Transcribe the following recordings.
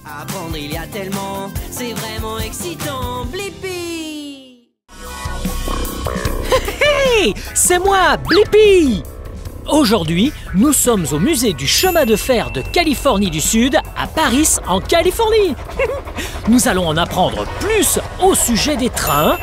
Apprendre il y a tellement, c'est vraiment excitant, Blippi. Hey, c'est moi, Blippi. Aujourd'hui, nous sommes au musée du chemin de fer de Californie du Sud, à Paris, en Californie. Nous allons en apprendre plus au sujet des trains,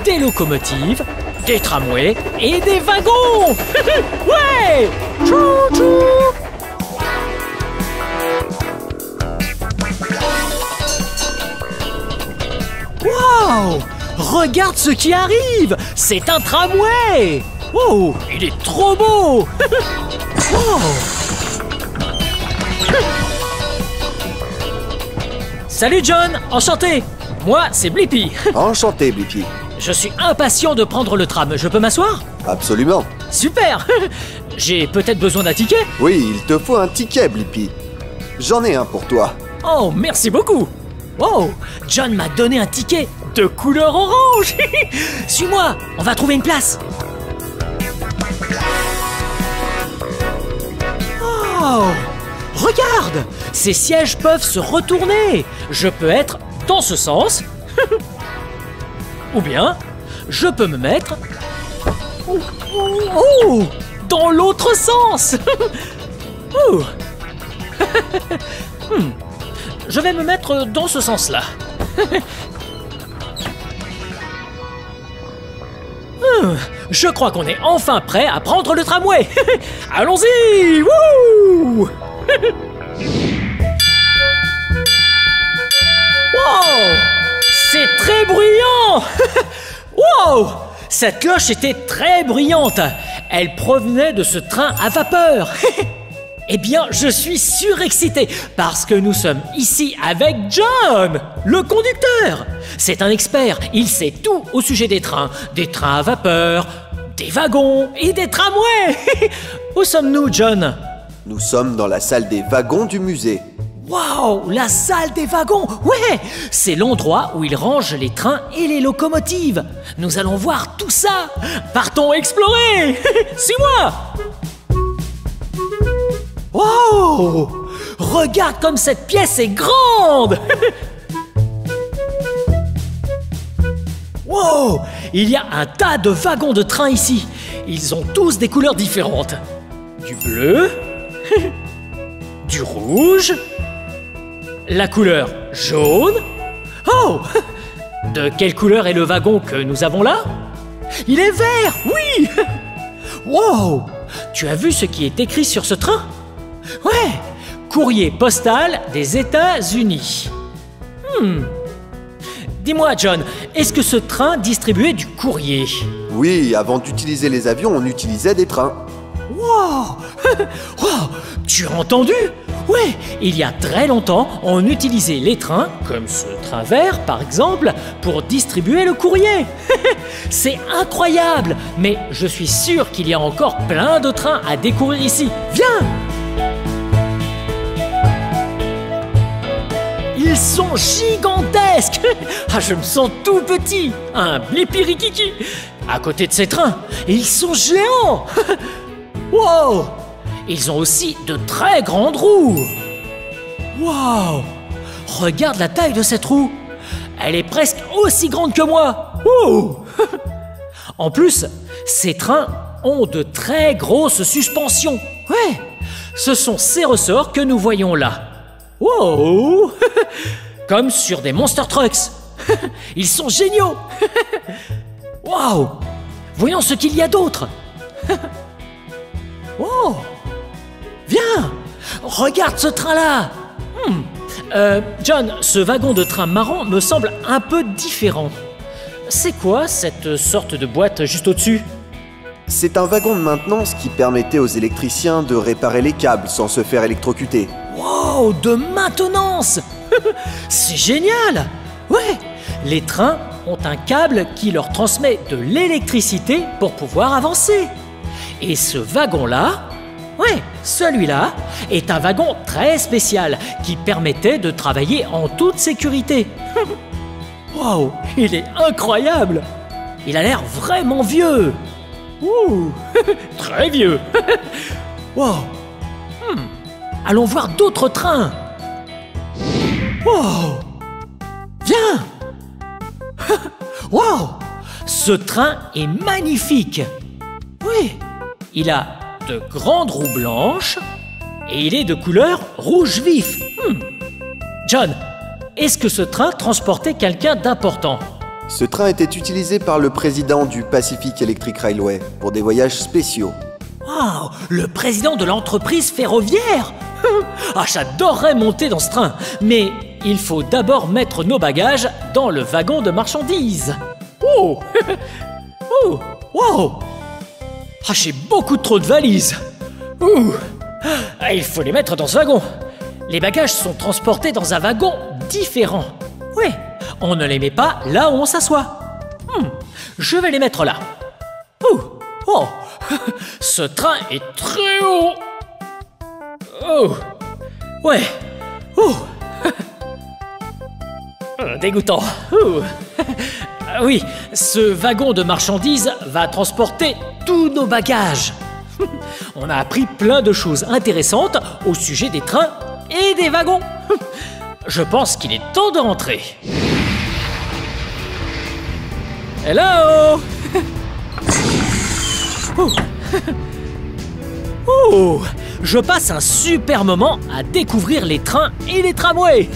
des locomotives, des tramways et des wagons. Ouais! Tchou tchou! Wow! Regarde ce qui arrive! C'est un tramway! Oh, il est trop beau! Wow! Salut John, enchanté! Moi, c'est Blippi. Enchanté, Blippi. Je suis impatient de prendre le tram. Je peux m'asseoir? Absolument. Super! J'ai peut-être besoin d'un ticket? Oui, il te faut un ticket, Blippi. J'en ai un pour toi. Oh, merci beaucoup! Wow! John m'a donné un ticket de couleur orange! Suis-moi, on va trouver une place. Oh! Regarde! Ces sièges peuvent se retourner. Je peux être dans ce sens. Ou bien, je peux me mettre... Oh! Dans l'autre sens. Oh. Je vais me mettre dans ce sens-là. Je crois qu'on est enfin prêt à prendre le tramway. Allons-y! Wouh! Wow! C'est très bruyant! Wow! Cette cloche était très bruyante. Elle provenait de ce train à vapeur. Eh bien, je suis surexcité parce que nous sommes ici avec John, le conducteur. C'est un expert, il sait tout au sujet des trains à vapeur, des wagons et des tramways. Où sommes-nous, John? Nous sommes dans la salle des wagons du musée. Waouh, la salle des wagons! Ouais, c'est l'endroit où ils rangent les trains et les locomotives. Nous allons voir tout ça. Partons explorer. Suis-moi. Wow! Regarde comme cette pièce est grande! Wow! Il y a un tas de wagons de train ici. Ils ont tous des couleurs différentes. Du bleu, du rouge, la couleur jaune. Oh! De quelle couleur est le wagon que nous avons là? Il est vert, oui! Wow! Tu as vu ce qui est écrit sur ce train? Ouais! Courrier postal des États-Unis. Dis-moi, John, est-ce que ce train distribuait du courrier? Oui, avant d'utiliser les avions, on utilisait des trains. Wow! Wow! Tu as entendu? Ouais, il y a très longtemps, on utilisait les trains, comme ce train vert par exemple, pour distribuer le courrier. C'est incroyable! Mais je suis sûr qu'il y a encore plein de trains à découvrir ici. Viens! Ils sont gigantesques! Ah, je me sens tout petit! Un blippi-rikiki! À côté de ces trains, ils sont géants! Wow! Ils ont aussi de très grandes roues! Wow! Regarde la taille de cette roue! Elle est presque aussi grande que moi! Ouh! En plus, ces trains ont de très grosses suspensions! Ouais! Ce sont ces ressorts que nous voyons là! Wow! Comme sur des Monster Trucks! Ils sont géniaux! Wow! Voyons ce qu'il y a d'autre! Oh! Viens! Regarde ce train-là! John, ce wagon de train marron me semble un peu différent. C'est quoi cette sorte de boîte juste au-dessus? C'est un wagon de maintenance qui permettait aux électriciens de réparer les câbles sans se faire électrocuter. Wow, de maintenance! C'est génial! Ouais, les trains ont un câble qui leur transmet de l'électricité pour pouvoir avancer. Et ce wagon-là, ouais, celui-là, est un wagon très spécial qui permettait de travailler en toute sécurité. Wow, il est incroyable! Il a l'air vraiment vieux! Ouh, très vieux! Wow! Allons voir d'autres trains! Wow! Viens! Wow! Ce train est magnifique! Oui, il a de grandes roues blanches et il est de couleur rouge vif. John, est-ce que ce train transportait quelqu'un d'important? Ce train était utilisé par le président du Pacific Electric Railway pour des voyages spéciaux. Wow, le président de l'entreprise ferroviaire! Ah, j'adorerais monter dans ce train, mais il faut d'abord mettre nos bagages dans le wagon de marchandises. Oh! Oh! Wow! Ah, j'ai beaucoup trop de valises. Ouh! Ah, il faut les mettre dans ce wagon. Les bagages sont transportés dans un wagon différent. Oui, on ne les met pas là où on s'assoit. Je vais les mettre là. Ouh! Oh! Ce train est très haut. Oh! Ouais! Oh! Dégoûtant. Oui, ce wagon de marchandises va transporter tous nos bagages. On a appris plein de choses intéressantes au sujet des trains et des wagons. Je pense qu'il est temps de rentrer. Hello! Oh! Je passe un super moment à découvrir les trains et les tramways.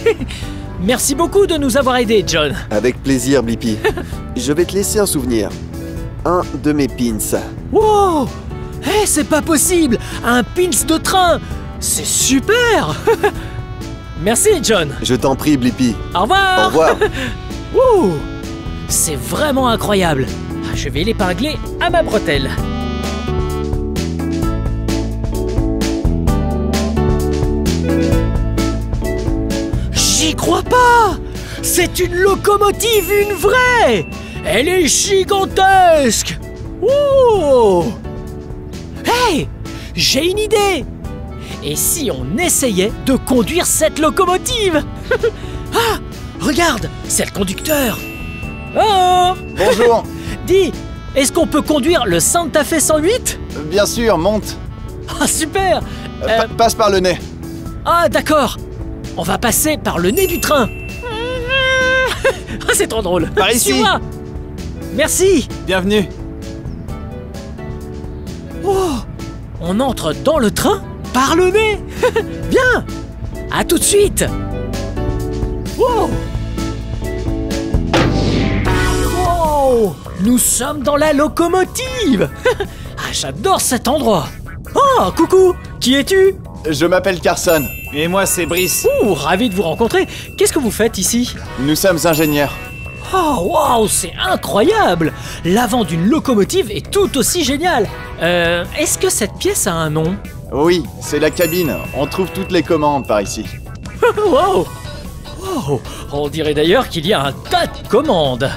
Merci beaucoup de nous avoir aidés, John. Avec plaisir, Blippi. Je vais te laisser un souvenir. Un de mes pins. Wow! Hé, c'est pas possible! Un pins de train! C'est super! Merci, John. Je t'en prie, Blippi. Au revoir! Au revoir. Ouh! C'est vraiment incroyable. Je vais l'épingler à ma bretelle. J'y crois pas! C'est une locomotive, une vraie! Elle est gigantesque! Ouh! Hey! J'ai une idée! Et si on essayait de conduire cette locomotive? Ah! Regarde! C'est le conducteur! Oh! Bonjour. Dis! Est-ce qu'on peut conduire le Santa Fe 108? Bien sûr, monte. Ah, super! Passe par le nez. Ah, d'accord! On va passer par le nez du train! Ah, c'est trop drôle! Par ici. Suis-moi! Merci! Bienvenue. Oh! On entre dans le train par le nez! Viens! À tout de suite! Wow! Wow! Nous sommes dans la locomotive! Ah, j'adore cet endroit! Oh, coucou! Qui es-tu? Je m'appelle Carson. Et moi, c'est Brice. Ouh, ravi de vous rencontrer! Qu'est-ce que vous faites ici? Nous sommes ingénieurs. Oh, waouh, c'est incroyable! L'avant d'une locomotive est tout aussi génial! Est-ce que cette pièce a un nom? Oui, c'est la cabine. On trouve toutes les commandes par ici. Wow! Wow! On dirait d'ailleurs qu'il y a un tas de commandes.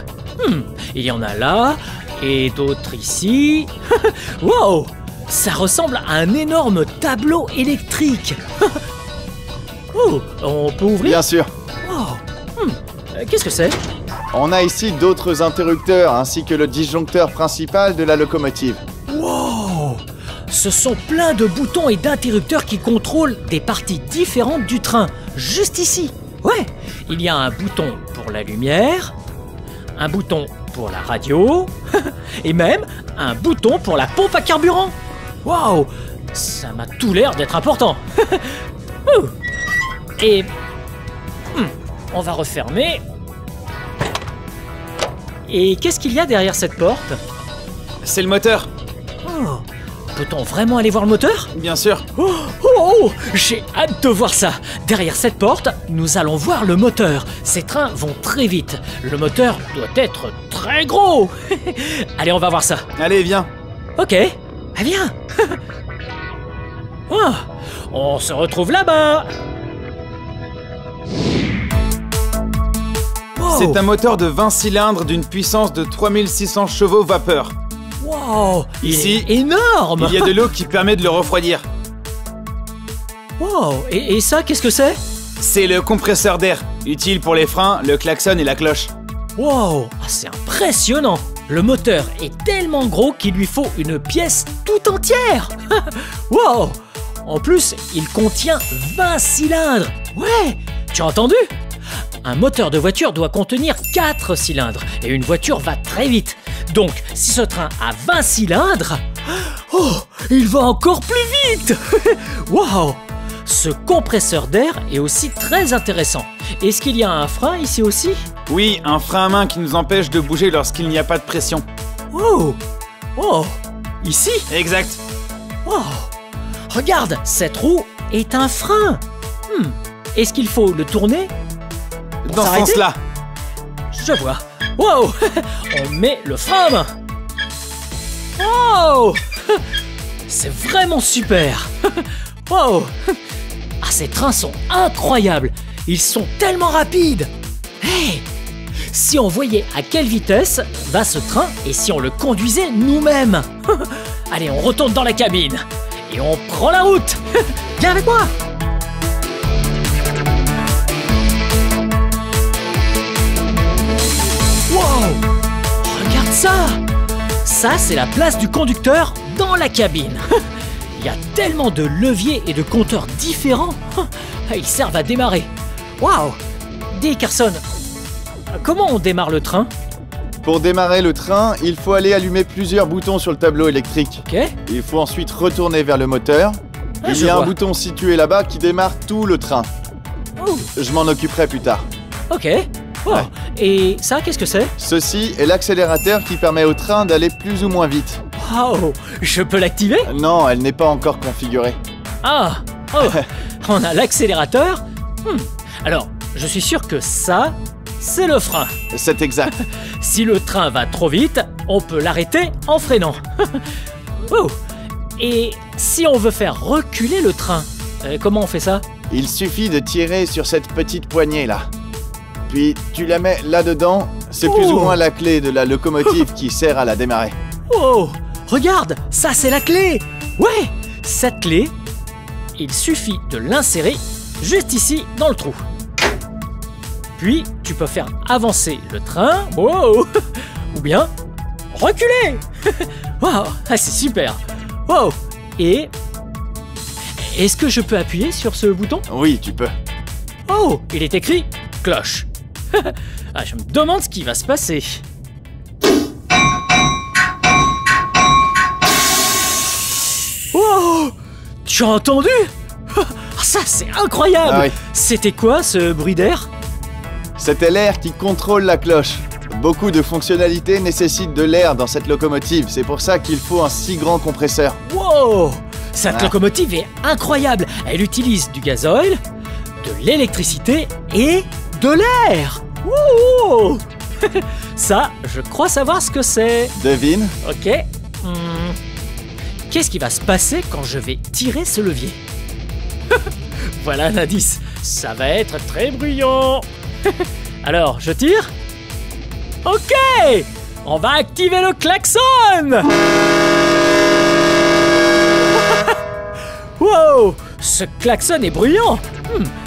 Il y en a là, et d'autres ici. Wow! Ça ressemble à un énorme tableau électrique. Oh, on peut ouvrir? Bien sûr. Wow! Qu'est-ce que c'est? On a ici d'autres interrupteurs ainsi que le disjoncteur principal de la locomotive. Wow! Ce sont plein de boutons et d'interrupteurs qui contrôlent des parties différentes du train, juste ici. Ouais, il y a un bouton pour la lumière, un bouton pour la radio, et même un bouton pour la pompe à carburant. Waouh! Ça m'a tout l'air d'être important. Et on va refermer. Et qu'est-ce qu'il y a derrière cette porte? C'est le moteur. Oh, peut-on vraiment aller voir le moteur? Bien sûr. Oh, j'ai hâte de voir ça. Derrière cette porte, nous allons voir le moteur. Ces trains vont très vite. Le moteur doit être très gros. Allez, on va voir ça. Allez, viens. Ok, viens. Oh, on se retrouve là-bas. Wow. C'est un moteur de 20 cylindres d'une puissance de 3600 chevaux vapeur. Wow, Ici, il est énorme. Il y a de l'eau qui permet de le refroidir. Wow, et ça, qu'est-ce que c'est? C'est le compresseur d'air, utile pour les freins, le klaxon et la cloche. Wow, c'est impressionnant. Le moteur est tellement gros qu'il lui faut une pièce tout entière. Wow. En plus, il contient 20 cylindres. Ouais, tu as entendu? un moteur de voiture doit contenir 4 cylindres et une voiture va très vite. Donc, si ce train a 20 cylindres, oh, il va encore plus vite. Waouh! Ce compresseur d'air est aussi très intéressant. Est-ce qu'il y a un frein ici aussi? Oui, un frein à main qui nous empêche de bouger lorsqu'il n'y a pas de pression. Oh! Oh! Ici? Exact. Oh! Regarde, cette roue est un frein. Est-ce qu'il faut le tourner? Dans ce sens-là. Je vois. Wow! On met le frein à main. Wow! C'est vraiment super. Wow! Ah, ces trains sont incroyables. Ils sont tellement rapides. Hey! Si on voyait à quelle vitesse va ce train et si on le conduisait nous-mêmes. Allez, on retourne dans la cabine. Et on prend la route. Viens avec moi. Wow! Regarde ça! Ça, c'est la place du conducteur dans la cabine. Il y a tellement de leviers et de compteurs différents. Ils servent à démarrer. Waouh! Dis, Carson, comment on démarre le train? Pour démarrer le train, il faut aller allumer plusieurs boutons sur le tableau électrique. Ok. Il faut ensuite retourner vers le moteur. Il je y a vois. un bouton situé là-bas qui démarre tout le train. Oh, Je m'en occuperai plus tard. ok. Oh. Ouais. Et ça, qu'est-ce que c'est? Ceci est l'accélérateur qui permet au train d'aller plus ou moins vite. Wow! Je peux l'activer? Non, elle n'est pas encore configurée. Ah! Oh! On a l'accélérateur. Alors, je suis sûr que ça, c'est le frein. C'est exact. Si le train va trop vite, on peut l'arrêter en freinant. Oh. Et si on veut faire reculer le train, comment on fait ça? Il suffit de tirer sur cette petite poignée là. Puis tu la mets là-dedans. C'est plus ou moins la clé de la locomotive qui sert à la démarrer. Oh! Regarde, ça c'est la clé! Ouais! Cette clé, il suffit de l'insérer juste ici dans le trou. Puis, tu peux faire avancer le train, wow! Ou bien reculer! Wow! Ah, c'est super! Wow! Et est-ce que je peux appuyer sur ce bouton? Oui, tu peux. Oh! Il est écrit cloche. Ah, je me demande ce qui va se passer. Wow! Tu as entendu? Ça, c'est incroyable! Ah oui. C'était quoi ce bruit d'air? C'était l'air qui contrôle la cloche. Beaucoup de fonctionnalités nécessitent de l'air dans cette locomotive. C'est pour ça qu'il faut un si grand compresseur. Wow! Cette Ah. locomotive est incroyable! Elle utilise du gasoil, de l'électricité et de l'air! Wow! Ça, je crois savoir ce que c'est. Devine. Ok. Qu'est-ce qui va se passer quand je vais tirer ce levier? Voilà un indice. Ça va être très bruyant. Alors, je tire? Ok! On va activer le klaxon! Wow! Ce klaxon est bruyant!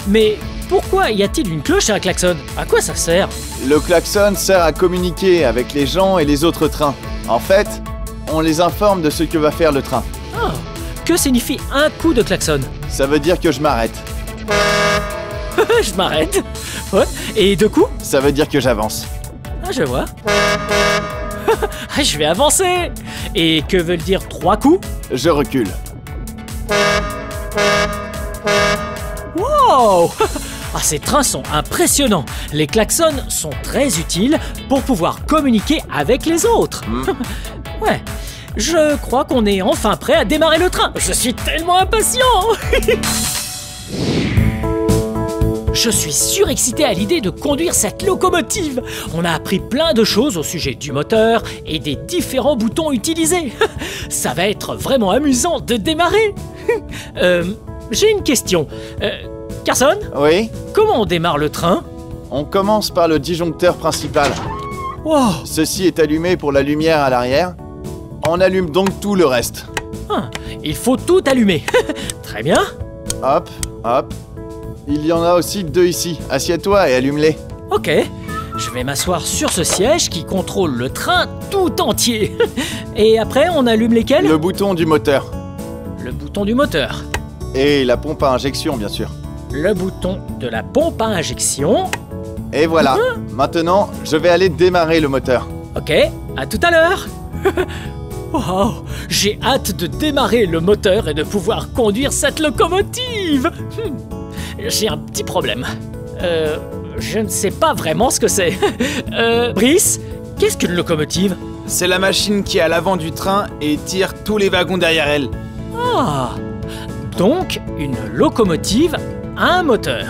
Mais pourquoi y a-t-il une cloche et un klaxon? À quoi ça sert? Le klaxon sert à communiquer avec les gens et les autres trains. En fait, on les informe de ce que va faire le train. Ah, que signifie un coup de klaxon? Ça veut dire que je m'arrête. Je m'arrête. Ouais. Et deux coups? Ça veut dire que j'avance. Ah, je vois. Je vais avancer. Et que veulent dire 3 coups? Je recule. Wow! Ah, ces trains sont impressionnants. Les klaxons sont très utiles pour pouvoir communiquer avec les autres. Ouais. Je crois qu'on est enfin prêt à démarrer le train. Je suis tellement impatient. Je suis surexcité à l'idée de conduire cette locomotive. On a appris plein de choses au sujet du moteur et des différents boutons utilisés. Ça va être vraiment amusant de démarrer. J'ai une question. Carson, Oui? comment on démarre le train? On commence par le disjoncteur principal. Wow. Ceci est allumé pour la lumière à l'arrière. On allume donc tout le reste. Ah, il faut tout allumer. Très bien. Hop, hop. Il y en a aussi 2 ici. Assieds-toi et allume-les. Ok. Je vais m'asseoir sur ce siège qui contrôle le train tout entier. Et après, on allume lesquels? Le bouton du moteur. Le bouton du moteur. Et la pompe à injection, bien sûr. Le bouton de la pompe à injection. Et voilà. Maintenant, je vais aller démarrer le moteur. Ok, à tout à l'heure. Wow, j'ai hâte de démarrer le moteur et de pouvoir conduire cette locomotive. J'ai un petit problème. Je ne sais pas vraiment ce que c'est. Brice, qu'est-ce qu'une locomotive? C'est la machine qui est à l'avant du train et tire tous les wagons derrière elle. Ah, donc une locomotive a un moteur.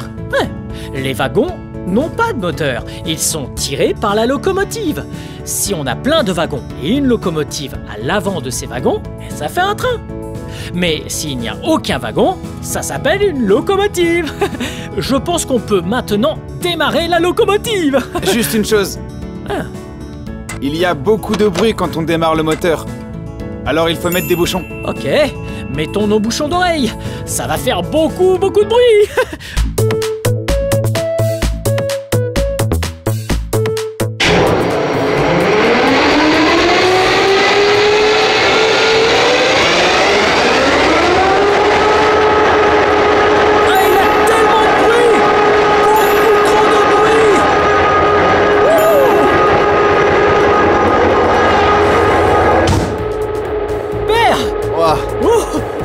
Les wagons n'ont pas de moteur, ils sont tirés par la locomotive. Si on a plein de wagons et une locomotive à l'avant de ces wagons, ça fait un train. Mais s'il n'y a aucun wagon, ça s'appelle une locomotive. Je pense qu'on peut maintenant démarrer la locomotive. Juste une chose. Il y a beaucoup de bruit quand on démarre le moteur. Alors il faut mettre des bouchons. Ok, mettons nos bouchons d'oreille. Ça va faire beaucoup de bruit.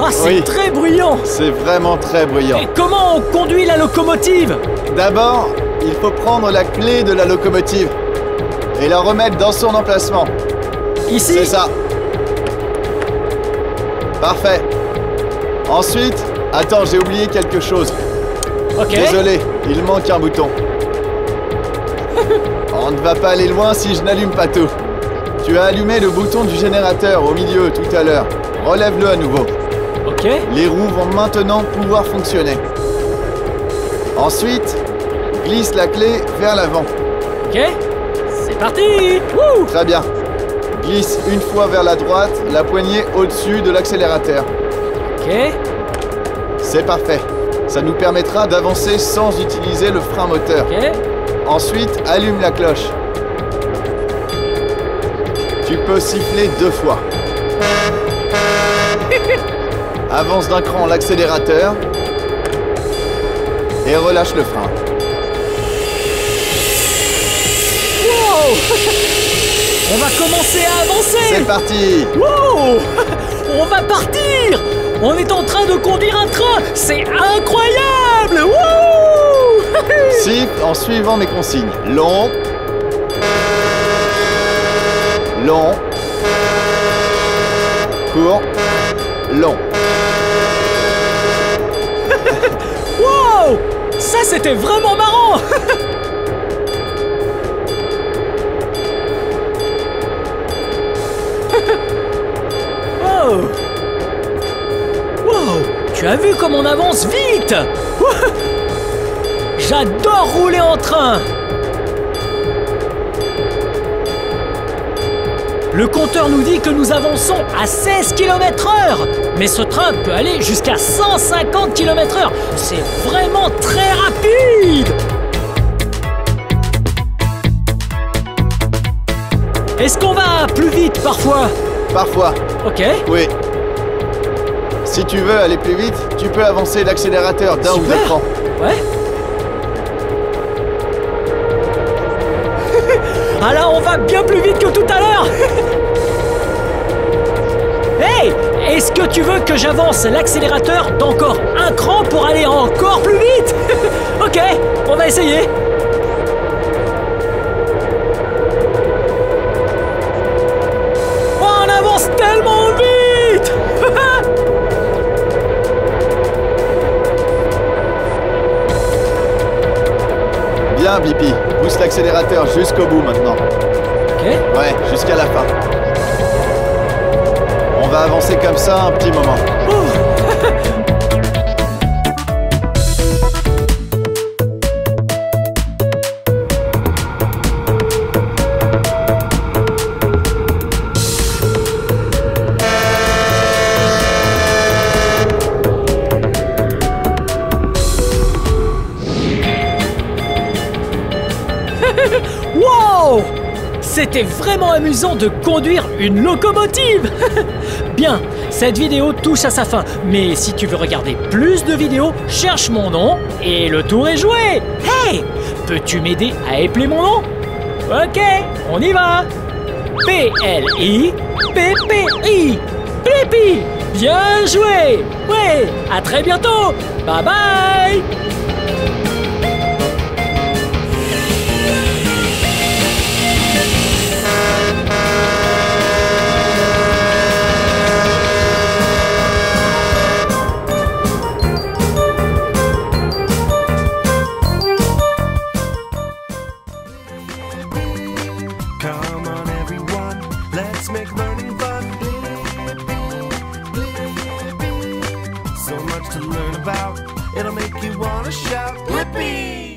Ah, c'est très bruyant. C'est vraiment très bruyant. Et comment on conduit la locomotive? D'abord, il faut prendre la clé de la locomotive et la remettre dans son emplacement. Ici? C'est ça. Parfait. Ensuite, attends, j'ai oublié quelque chose. Ok. Désolé, il manque un bouton. On ne va pas aller loin si je n'allume pas tout. Tu as allumé le bouton du générateur au milieu tout à l'heure. Relève-le à nouveau. Ok. Les roues vont maintenant pouvoir fonctionner. Ensuite, glisse la clé vers l'avant. Ok. C'est parti. Wouh. Très bien. Glisse une fois vers la droite, la poignée au-dessus de l'accélérateur. Ok. C'est parfait. Ça nous permettra d'avancer sans utiliser le frein moteur. Ok. Ensuite, allume la cloche. Tu peux siffler 2 fois. Avance d'un cran l'accélérateur et relâche le frein. Wow. On va commencer à avancer. C'est parti. Wow. On va partir. On est en train de conduire un train. C'est incroyable. Wow. Siffle en suivant mes consignes. Long. Long. Court. Long. Wow. Ça, c'était vraiment marrant. Oh. Wow. Tu as vu comme on avance vite. J'adore rouler en train. Le compteur nous dit que nous avançons à 16 km/h. Mais ce train peut aller jusqu'à 150 km/h. C'est vraiment très rapide. Est-ce qu'on va plus vite parfois? Parfois. Ok. Oui. Si tu veux aller plus vite, tu peux avancer l'accélérateur d'un ou deux crans. Ouais. Ah là, on va bien plus vite que tout à l'heure. Hey, est-ce que tu veux que j'avance l'accélérateur d'encore un cran pour aller encore plus vite? Ok, on va essayer. Oh, on avance tellement vite. Bien, Bipi. Pousse l'accélérateur jusqu'au bout maintenant. Ok. Ouais, jusqu'à la fin. On va avancer comme ça un petit moment. Wow! C'était vraiment amusant de conduire une locomotive. Bien, cette vidéo touche à sa fin. Mais si tu veux regarder plus de vidéos, cherche mon nom et le tour est joué. Hey! Peux-tu m'aider à épeler mon nom? Ok, on y va. P-L-I-P-P-I. Blippi. Bien joué. Ouais, à très bientôt. Bye bye. Come on everyone, let's make learning fun. So much to learn about, it'll make you wanna shout, Blippi!